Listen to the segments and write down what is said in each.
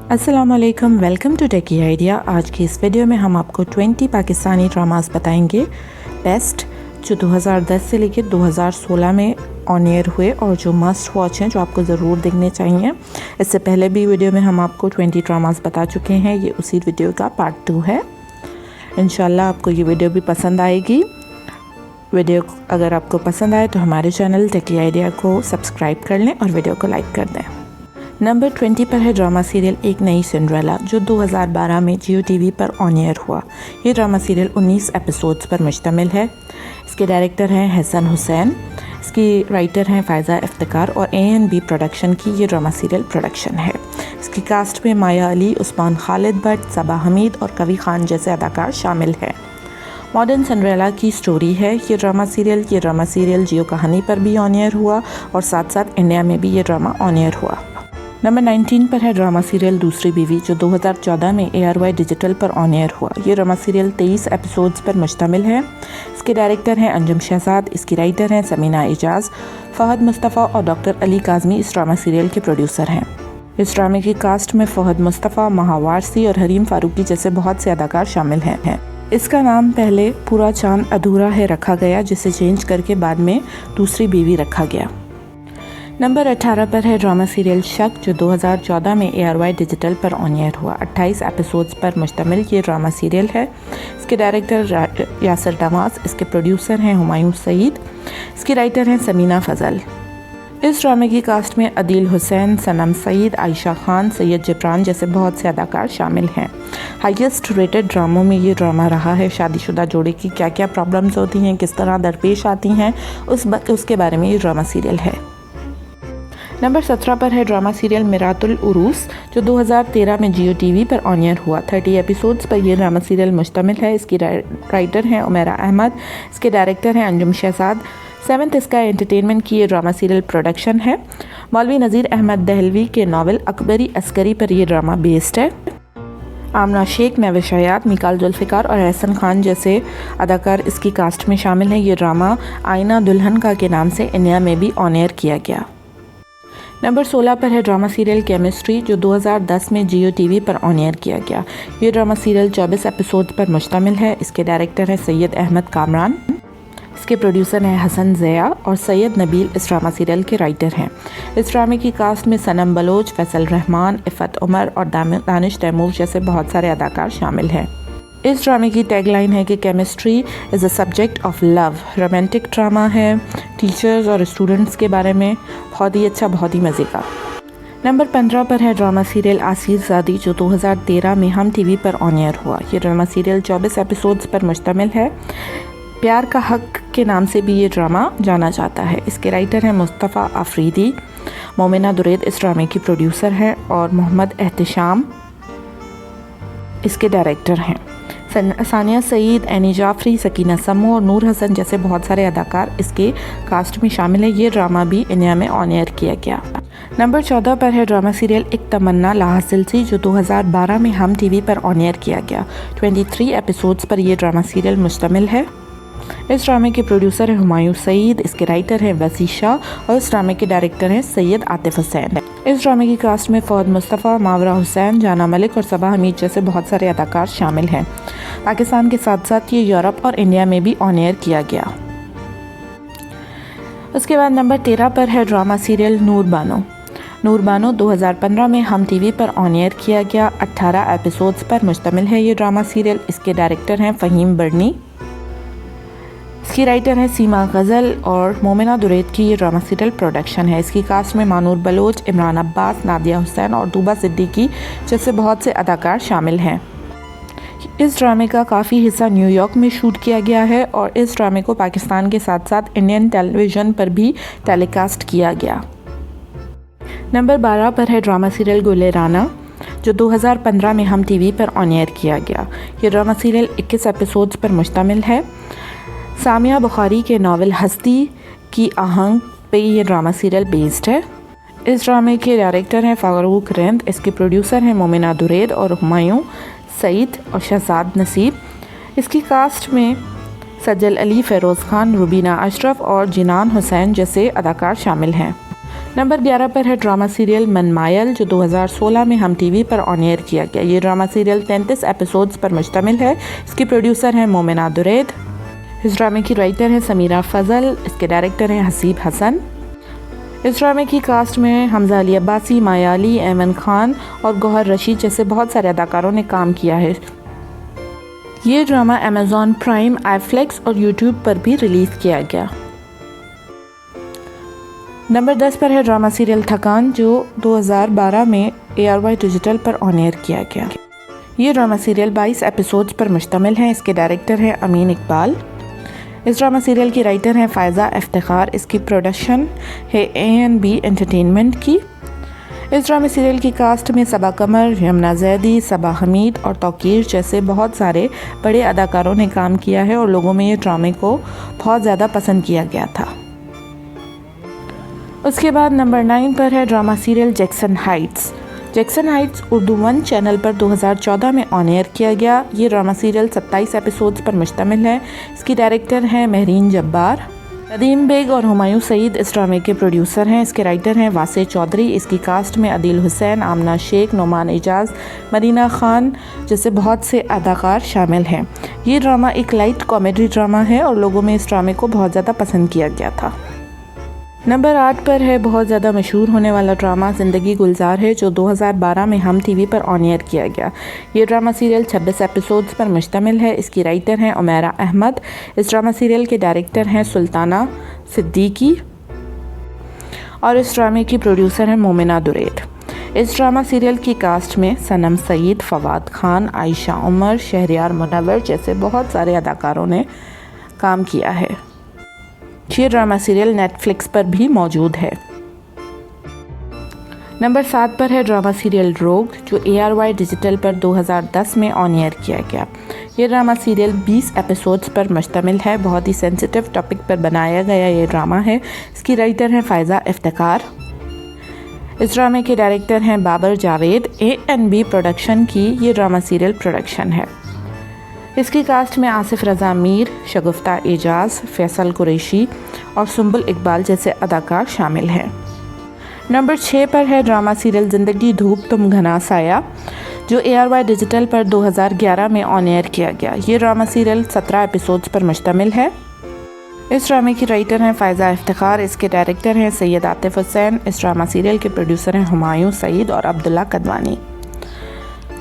अस्सलाम वालेकुम, welcome to techy idea. आज की इस वीडियो में हम आपको 20 पाकिस्तानी ड्रामास बताएंगे बेस्ट, जो 2010 से लेकर 2016 में ऑन एयर हुए और जो मस्ट वॉच हैं, जो आपको ज़रूर देखने चाहिए। इससे पहले भी वीडियो में हम आपको 20 ड्रामास बता चुके हैं, ये उसी वीडियो का पार्ट 2 है। इंशाल्लाह आपको ये वीडियो भी पसंद आएगी। वीडियो अगर आपको पसंद आए तो हमारे चैनल टेकी आइडिया को सब्सक्राइब कर लें और वीडियो को लाइक कर दें। नंबर 20 पर है ड्रामा सीरियल एक नई सिंड्रेला, जो 2012 में जियो टीवी पर ऑन एयर हुआ। ये ड्रामा सीरियल 19 एपिसोड्स पर मुश्तमिल है। इसके डायरेक्टर हैं हसन हुसैन, इसकी राइटर हैं फ़ायज़ा इफ्तिकार और ANB प्रोडक्शन की ये ड्रामा सीरियल प्रोडक्शन है। इसकी कास्ट में माया अली, उस्मान खालिद भट्ट, सबा हमीद और कवी खान जैसे अदाकार शामिल हैं। मॉडर्न सिंड्रेला की स्टोरी है ये ड्रामा सीरियल जियो कहानी पर भी ऑन एयर हुआ और साथ साथ इंडिया में भी ये ड्रामा ऑन एयर हुआ। नंबर 19 पर है ड्रामा सीरियल दूसरी बीवी, जो 2014 में ARY डिजिटल पर ऑन एयर हुआ। ये ड्रामा सीरियल 23 एपिसोड्स पर मुश्तमिल है। इसके डायरेक्टर हैं अंजुम शहजाद, इसकी राइटर हैं समीना एजाज, फहद मुस्तफ़ा और डॉक्टर अली काज़मी इस ड्रामा सीरियल के प्रोड्यूसर हैं। इस ड्रामे की कास्ट में फहद मुस्तफ़ा, महावारसी और हरीम फारूकी जैसे बहुत से अदाकार शामिल हैं। इसका नाम पहले पूरा चांद अधूरा है रखा गया, जिसे चेंज करके बाद में दूसरी बीवी रखा गया। नंबर 18 पर है ड्रामा सीरियल शक, जो 2014 में ARY डिजिटल पर ऑन एयर हुआ। 28 एपिसोड्स पर मुश्तमिल ये ड्रामा सीरियल है। इसके डायरेक्टर यासर नवाज, इसके प्रोड्यूसर हैं हुमायूं सईद, इसकी राइटर हैं समीना फजल। इस ड्रामे की कास्ट में अदील हुसैन, सनम सईद, आयशा खान, सैयद जिब्रान जैसे बहुत से अदाकार शामिल हैं। हाईएस्ट रेटेड ड्रामों में ये ड्रामा रहा है। शादीशुदा जोड़े की क्या क्या प्रॉब्लम्स होती हैं, किस तरह दरपेश आती हैं, उसके बारे में ये ड्रामा सीरियल है। नंबर 17 पर है ड्रामा सीरियल मिरातुल उरूस, जो 2013 में जियो टीवी पर ऑन एयर हुआ। 30 एपिसोड्स पर यह ड्रामा सीरियल मुश्तमिल है। इसकी राइटर हैं उमेरा अहमद, इसके डायरेक्टर हैं Anjum Shahzad. 7th sky entertainment की ये ड्रामा सीरियल प्रोडक्शन है। मौलवी नज़ीर अहमद दहलवी के नावल अकबरी अस्करी पर यह ड्रामा बेस्ड है। आमना शेख, नवेश हयात, मिकाल जुल्फ़िकार और एहसन खान जैसे अदाकार इसकी कास्ट में शामिल हैं। ये ड्रामा आईना दुल्हन का के नाम से इंडिया में भी ऑन एयर किया गया। नंबर 16 पर है ड्रामा सीरियल केमिस्ट्री, जो 2010 में जियो टीवी पर ऑन एयर किया गया। ये ड्रामा सीरियल 24 एपिसोड पर मुश्तमिल है। इसके डायरेक्टर हैं सैयद अहमद कामरान, इसके प्रोड्यूसर हैं हसन ज़िया और सैयद नबील इस ड्रामा सीरियल के राइटर हैं। इस ड्रामे की कास्ट में सनम बलोच, फैसल रहमान, इफ़त उमर और दानिश तैमूर जैसे बहुत सारे अदाकार शामिल हैं। इस ड्रामे की टैगलाइन है कि chemistry is a subject of love. Romantic drama है, टीचर्स और स्टूडेंट्स के बारे में, बहुत ही अच्छा, बहुत ही मज़े का। नंबर 15 पर है ड्रामा सीरियल आसिज़ादी, जो 2013 में हम टीवी पर ऑन एयर हुआ। ये ड्रामा सीरियल 24 एपिसोड्स पर मुश्तमिल है। प्यार का हक के नाम से भी ये ड्रामा जाना जाता है। इसके राइटर हैं मुस्तफ़ा आफरीदी, मोमिना दुरैद इस ड्रामे की प्रोड्यूसर हैं और मोहम्मद एहतिशाम इसके डायरेक्टर हैं। सानिया सईद, एनी जाफरी, सकीना समो और नूर हसन जैसे बहुत सारे अदाकार इसके कास्ट में शामिल है। ये ड्रामा भी इंडिया में ऑन एयर किया गया। नंबर 14 पर है ड्रामा सीरियल एक तमन्ना लाहासिल सी, जो 2012 में हम टीवी पर ऑन एयर किया गया। 23 एपिसोड्स पर यह ड्रामा सीरियल मुश्तमिल है। इस ड्रामे के प्रोड्यूसर हैं हुमायूं सईद, इसके राइटर हैं वसी शाह और इस ड्रामे के डायरेक्टर हैं सैयद आतिफ हुसैन। इस ड्रामे की कास्ट में फहद मुस्तफ़ा, मावरा हुसैन, जाना मलिक और सबा हमीद जैसे बहुत सारे अदाकार शामिल हैं। पाकिस्तान के साथ साथ ये यूरोप और इंडिया में भी ऑन एयर किया गया। उसके बाद नंबर 13 पर है ड्रामा सीरियल नूर बानो 2015 में हम टीवी पर ऑन एयर किया गया। 18 एपिसोड्स पर मुश्तमिल है ये ड्रामा सीरियल। इसके डायरेक्टर हैं फ़हीम बर्नी, इसकी राइटर है सीमा गज़ल और मोमिना दुरैद की ये ड्रामा सीरियल प्रोडक्शन है। इसकी कास्ट में मानूर बलोच, इमरान अब्बास, नादिया हुसैन और दूबा सिद्दीकी जैसे बहुत से अदाकार शामिल हैं। इस ड्रामे का काफ़ी हिस्सा न्यूयॉर्क में शूट किया गया है और इस ड्रामे को पाकिस्तान के साथ साथ इंडियन टेलीविज़न पर भी टेलीकास्ट किया गया। नंबर 12 पर है ड्रामा सीरियल गुले राना, जो 2015 में हम टीवी पर ऑन एयर किया गया। ये ड्रामा सीरियल 21 एपिसोड्स पर मुश्तमिल है। सामिया बुखारी के नावल हस्ती की आहंग पे ये ड्रामा सीरियल बेस्ड है। इस ड्रामे के डायरेक्टर हैं फ़ारूक रंद, इसके प्रोड्यूसर हैं मोमिना दुरैद और हुमायूं सईद और शहजाद नसीब। इसकी कास्ट में सज्जल अली, फ़ेरोज़ खान, रुबीना अशरफ और जिनान हुसैन जैसे अदाकार शामिल हैं। नंबर 11 पर है ड्रामा सीरियल मनमायल, जो 2016 में हम टीवी पर ऑन एयर किया गया। ये ड्रामा सीरियल 33 एपिसोड्स पर मुश्तमिल है। इसकी प्रोड्यूसर हैं मोमिना दुरैद। इस ड्रामे की राइटर हैं समीरा फजल। इसके डायरेक्टर हैं हसीब हसन। इस ड्रामे की कास्ट में हमजा अली अब्बासी, माया अली, ऐमन खान और गौहर रशीद जैसे बहुत सारे अदाकारों ने काम किया है। ये ड्रामा अमेज़ॉन प्राइम, आईफ्लेक्स और यूट्यूब पर भी रिलीज़ किया गया। नंबर 10 पर है ड्रामा सीरियल थकान, जो 2012 में ARY डिजिटल पर ऑन एयर किया गया। ये ड्रामा सीरियल 22 एपिसोड्स पर मुश्तमिल है। इसके डायरेक्टर हैं अमीन इकबाल। इस ड्रामा सीरियल की राइटर हैं फ़ायज़ा इफ्तिखार। इसकी प्रोडक्शन है A&B एंटरटेनमेंट की। इस ड्रामा सीरियल की कास्ट में सबा कमर, यमुना जैदी, सबा हमीद और तौकीर जैसे बहुत सारे बड़े अदाकारों ने काम किया है और लोगों में ये ड्रामे को बहुत ज़्यादा पसंद किया गया था। उसके बाद नंबर 9 पर है drama serial Jackson Heights. Jackson Heights Urdu 1 channel पर 2014 में ऑन एयर किया गया। ये ड्रामा सीरियल 27 एपिसोड्स पर मुश्तमिल है। इसकी डायरेक्टर हैं महरीन जब्बार। नदीम बेग और हुमायूं सईद इस ड्रामे के प्रोड्यूसर हैं। इसके राइटर हैं वासे चौधरी। इसकी कास्ट में अदील हुसैन, आमना शेख, नोमान एजाज, मरीना खान जैसे बहुत से अदाकार शामिल हैं। ये ड्रामा एक लाइट कॉमेडी ड्रामा है और लोगों में इस ड्रामे को बहुत ज़्यादा पसंद किया गया था। नंबर 8 पर है बहुत ज़्यादा मशहूर होने वाला ड्रामा ज़िंदगी गुलजार है, जो 2012 में हम टीवी पर ऑन एयर किया गया। ये ड्रामा सीरियल 26 एपिसोड्स पर मुश्तमिल है। इसकी राइटर हैं उमैरा अहमद। इस ड्रामा सीरियल के डायरेक्टर हैं सुल्ताना सिद्दीकी और इस ड्रामे की प्रोड्यूसर हैं मोमिना दुरैद। इस ड्रामा सीरियल की कास्ट में सनम सईद, फवाद खान, आयशा उमर, शहरयार मुनव्वर जैसे बहुत सारे अदाकारों ने काम किया है। ये ड्रामा सीरियल नेटफ्लिक्स पर भी मौजूद है। नंबर 7 पर है ड्रामा सीरियल रोग, जो ARY डिजिटल पर 2010 में ऑन एयर किया गया। ये ड्रामा सीरियल 20 एपिसोड्स पर मुश्तमिल है। बहुत ही सेंसिटिव टॉपिक पर बनाया गया ये ड्रामा है। इसकी राइटर हैं फ़ायज़ा इफ्तिखार। इस ड्रामे के डायरेक्टर हैं बाबर जावेद। A&B प्रोडक्शन की ये ड्रामा सीरियल प्रोडक्शन है। इसकी कास्ट में आसिफ रज़ा मीर, शगुफ्ता एजाज, फैसल कुरैशी और सुंबुल इकबाल जैसे अदाकार शामिल हैं। नंबर 6 पर है ड्रामा सीरियल ज़िंदगी धूप तुम घना साया, जो ARY डिजिटल पर 2011 में ऑन एयर किया गया। ये ड्रामा सीरियल 17 एपिसोड्स पर मुश्तमिल है। इस ड्रामे की राइटर हैं फ़ायज़ा इफ्तिखार। इसके डायरेक्टर हैं सैयद आतिफ हुसैन। इस ड्रामा सीरियल के प्रोड्यूसर हैं हुमायूं सईद और अब्दुल्ला कदवानी।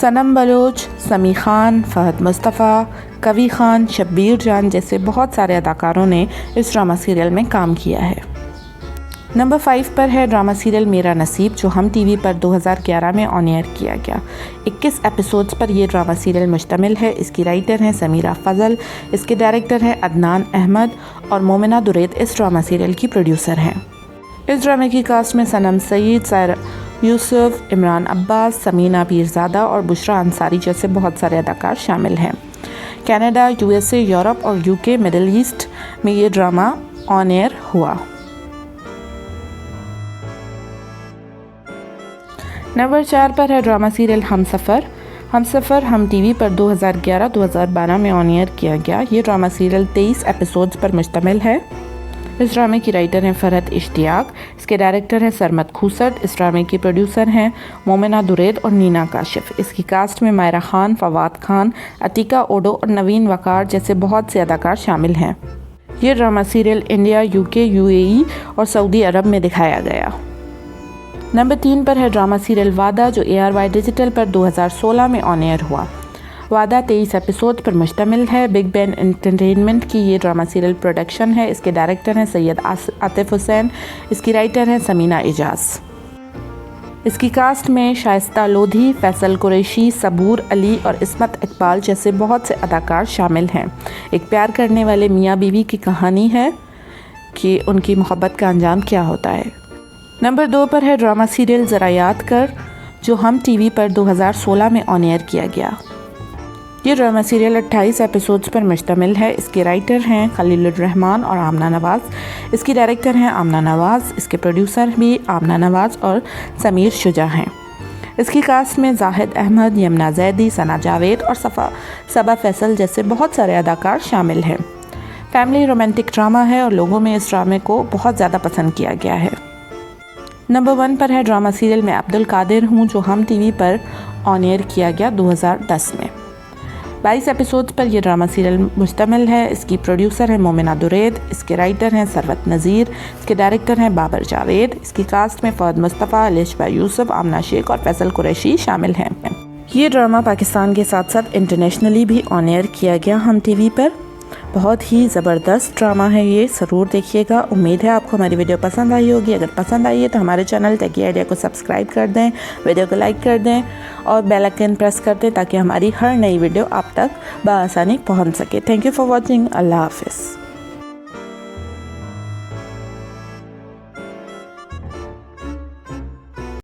सनम बलोच, समी खान, फ़हद मुस्तफ़ा, कवी खान, शब्बीर जान जैसे बहुत सारे अदाकारों ने इस ड्रामा सीरियल में काम किया है। नंबर 5 पर है ड्रामा सीरियल मेरा नसीब, जो हम टीवी पर 2011 में ऑन एयर किया गया। 21 एपिसोड्स पर यह ड्रामा सीरियल मुश्तमिल है। इसकी राइटर हैं समीरा फजल। इसके डायरेक्टर हैं अदनान अहमद और मोमिना दुरैद इस ड्रामा सीरियल की प्रोड्यूसर हैं। इस ड्रामे की कास्ट में सनम सईद, सायरा यूसुफ, इमरान अब्बास, समीना पीरज़ादा और बुशरा अंसारी जैसे बहुत सारे अदाकार शामिल हैं। कनाडा, USA, यूरोप और UK, मिडिल ईस्ट में ये ड्रामा ऑन एयर हुआ। नंबर 4 पर है ड्रामा सीरियल हमसफ़र हम टीवी पर 2011-2012 में ऑन एयर किया गया। ये ड्रामा सीरियल 23 एपिसोड्स पर मुश्तमिल है। इस ड्रामे की राइटर हैं फरहत इश्तियाक। इसके डायरेक्टर हैं सरमद खूसट। इस ड्रामे की प्रोड्यूसर हैं मोमिना दुरैद और नीना काशिफ। इसकी कास्ट में मायरा खान, फवाद खान, अतीका ओडो और नवीन वकार जैसे बहुत से अदाकार शामिल हैं। ये drama serial India, UK, UAE और सऊदी अरब में दिखाया गया। नंबर 3 पर है ड्रामा सीरियल वादा, जो ARY डिजिटल पर 2016 में ऑन एयर हुआ। वादा 23 एपिसोड पर मुश्तमिल है। बिग बैन एंटरटेनमेंट की ये ड्रामा सीरियल प्रोडक्शन है। इसके डायरेक्टर हैं सैयद आतिफ हुसैन। इसकी राइटर हैं समीना एजाज। इसकी कास्ट में शाइस्ता लोधी, फैसल कुरैशी, सबूर अली और इस्मत इकबाल जैसे बहुत से अदाकार शामिल हैं। एक प्यार करने वाले मियाँ बीवी की कहानी है कि उनकी मोहब्बत का अंजाम क्या होता है। नंबर 2 पर है ड्रामा सीरियल ज़रा याद कर, जो हम टीवी पर 2016 में ऑन एयर किया गया। ये ड्रामा सीरियल 28 एपिसोड्स पर मुश्तमिल है। इसके राइटर हैं खलीलुर रहमान और आमना नवाज़। इसकी डायरेक्टर हैं आमना नवाज़। इसके प्रोड्यूसर भी आमना नवाज़ और समीर शुजा हैं। इसकी कास्ट में जाहिद अहमद, यमुना जैदी, सना जावेद और सबा फैसल जैसे बहुत सारे अदाकार शामिल हैं। फैमिली रोमांटिक ड्रामा है और लोगों में इस ड्रामे को बहुत ज़्यादा पसंद किया गया है। नंबर 1 पर है ड्रामा सीरियल मैं अब्दुल कादिर हूँ, जो हम टीवी पर ऑन एयर किया गया 2010 में। 22 एपिसोड्स पर यह ड्रामा सीरियल मुश्तमिल है। इसकी प्रोड्यूसर है मोमिना दुरैद, इसके राइटर हैं सरवत नज़ीर, इसके डायरेक्टर हैं बाबर जावेद। इसकी कास्ट में फ़हद मुस्तफ़ा, अलिशबा यूसुफ, आमना शेख और फैसल कुरैशी शामिल हैं। ये ड्रामा पाकिस्तान के साथ साथ इंटरनेशनली भी ऑन एयर किया गया हम टीवी पर। बहुत ही ज़बरदस्त ड्रामा है ये, ज़रूर देखिएगा। उम्मीद है आपको हमारी वीडियो पसंद आई होगी। अगर पसंद आई है तो हमारे चैनल टेकी आइडिया को सब्सक्राइब कर दें, वीडियो को लाइक कर दें और बेल आइकन प्रेस कर दें ताकि हमारी हर नई वीडियो आप तक बआसानी पहुंच सके। Thank you for watching. अल्लाह हाफिज़।